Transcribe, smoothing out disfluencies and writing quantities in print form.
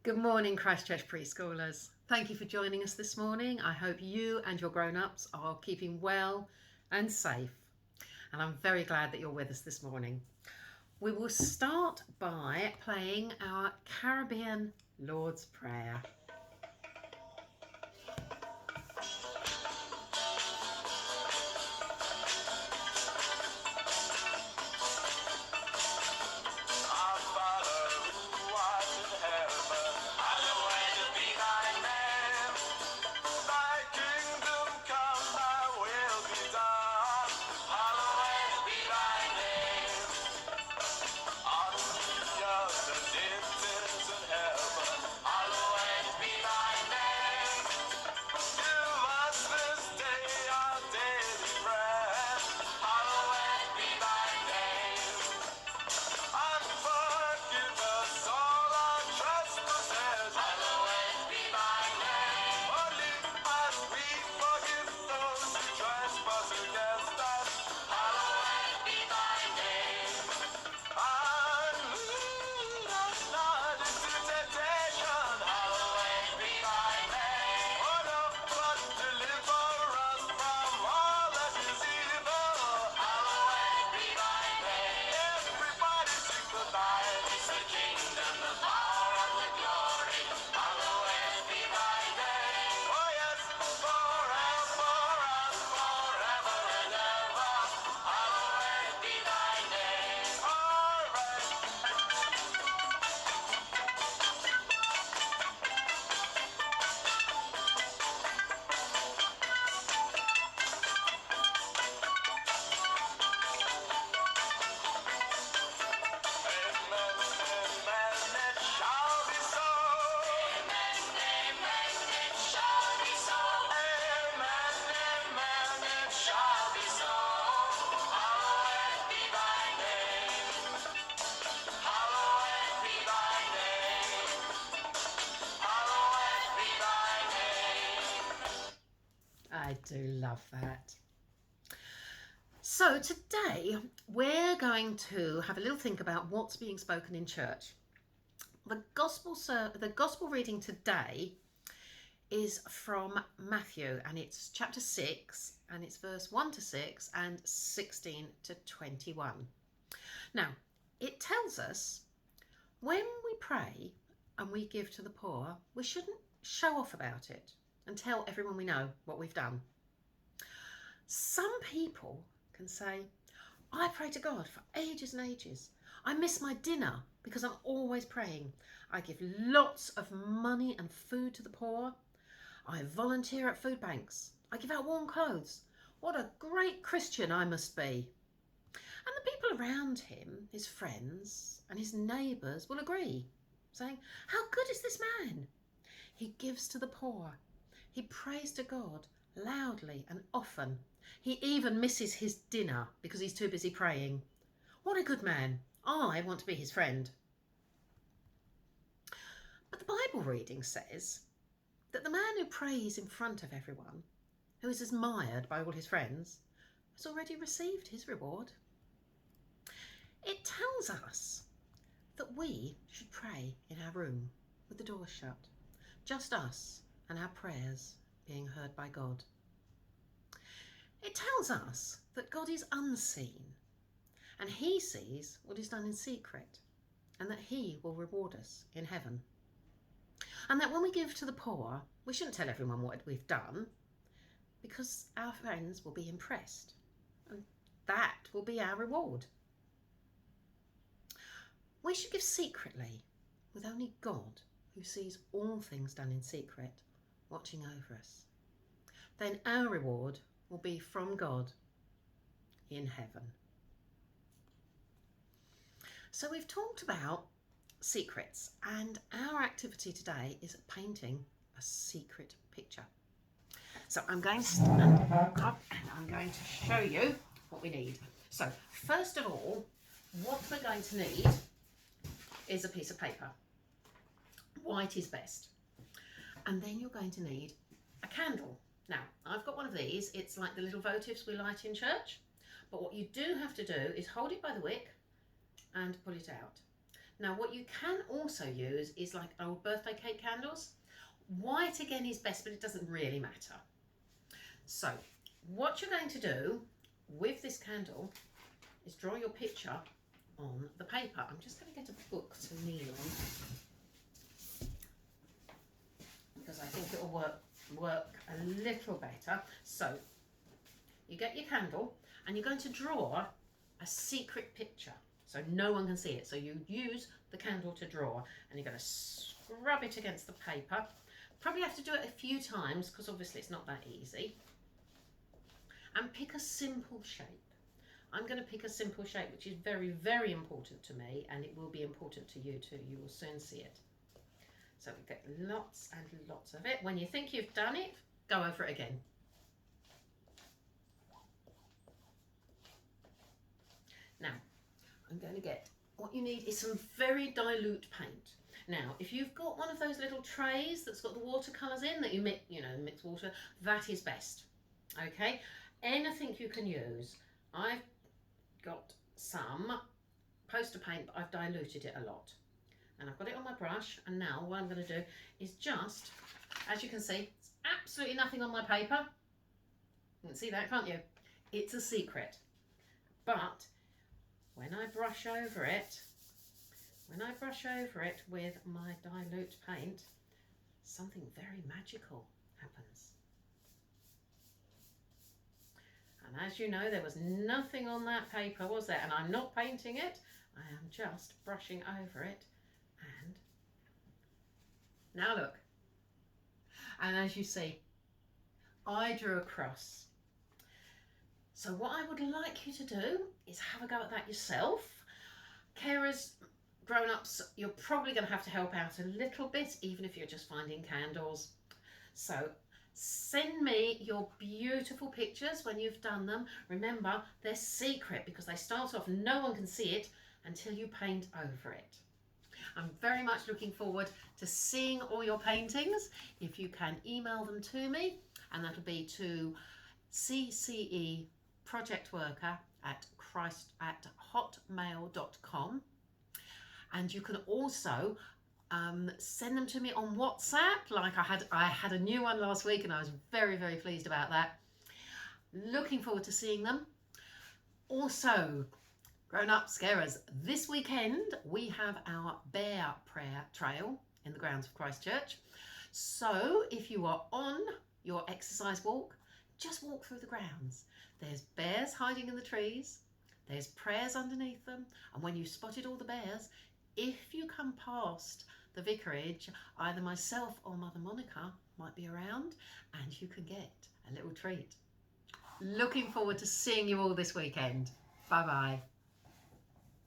Good morning, Christchurch preschoolers. Thank you for joining us this morning. I hope you and your grown-ups are keeping well and safe. And I'm very glad that you're with us this morning. We will start by playing our Caribbean Lord's Prayer. I do love that. So today we're going to have a little think about what's being spoken in church. The gospel reading today is from Matthew, and it's chapter 6, and it's verse 1 to 6 and 16 to 21. Now, it tells us when we pray and we give to the poor, we shouldn't show off about it and tell everyone we know what we've done. Some people can say, I pray to God for ages and ages. I miss my dinner because I'm always praying. I give lots of money and food to the poor. I volunteer at food banks. I give out warm clothes. What a great Christian I must be. And the people around him, his friends and his neighbours, will agree, saying, how good is this man? He gives to the poor. He prays to God loudly and often. He even misses his dinner because he's too busy praying. What a good man. I want to be his friend. But the Bible reading says that the man who prays in front of everyone, who is admired by all his friends, has already received his reward. It tells us that we should pray in our room with the door shut, just us and our prayers being heard by God. It tells us that God is unseen and he sees what is done in secret, and that he will reward us in heaven. And that when we give to the poor, we shouldn't tell everyone what we've done, because our friends will be impressed, and that will be our reward. We should give secretly, with only God, who sees all things done in secret, watching over us. Then our reward will be from God in heaven. So we've talked about secrets, and our activity today is painting a secret picture. So I'm going to stand up and I'm going to show you what we need. So first of all, what we're going to need is a piece of paper. White is best. And then you're going to need a candle. Now, I've got one of these. It's like the little votives we light in church. But what you do have to do is hold it by the wick and pull it out. Now what you can also use is like old birthday cake candles. White again is best, but it doesn't really matter. So what you're going to do with this candle is draw your picture on the paper. I'm just going to get a book to kneel on because I think it will work a little better. So you get your candle and you're going to draw a secret picture so no one can see it. So you use the candle to draw and you're going to scrub it against the paper. Probably have to do it a few times because obviously it's not that easy. And pick a simple shape. I'm going to pick a simple shape which is very, very important to me, and it will be important to you too. You will soon see it. So we get lots and lots of it. When you think you've done it, go over it again. Now, I'm going to get, what you need is some very dilute paint. Now, if you've got one of those little trays that's got the watercolours in that you mix water, that is best. Okay, anything you can use. I've got some poster paint, but I've diluted it a lot. And I've got it on my brush, and now what I'm going to do is just, as you can see, it's absolutely nothing on my paper. You can see that, can't you? It's a secret. But when I brush over it with my dilute paint, something very magical happens. And as you know, there was nothing on that paper, was there? And I'm not painting it, I am just brushing over it. And now look. And as you see, I drew a cross. So what I would like you to do is have a go at that yourself. Carers, grown-ups, you're probably going to have to help out a little bit, even if you're just finding candles. So send me your beautiful pictures when you've done them. Remember, they're secret because they start off, no one can see it until you paint over it. I'm very much looking forward to seeing all your paintings. If you can email them to me, and that'll be to cceprojectworker@hotmail.com. And you can also send them to me on WhatsApp. Like I had a new one last week and I was very, very pleased about that. Looking forward to seeing them. Also, grown-up scarers, this weekend we have our bear prayer trail in the grounds of Christ Church. So if you are on your exercise walk, just walk through the grounds. There's bears hiding in the trees. There's prayers underneath them. And when you've spotted all the bears, if you come past the vicarage, either myself or Mother Monica might be around and you can get a little treat. Looking forward to seeing you all this weekend. Bye bye.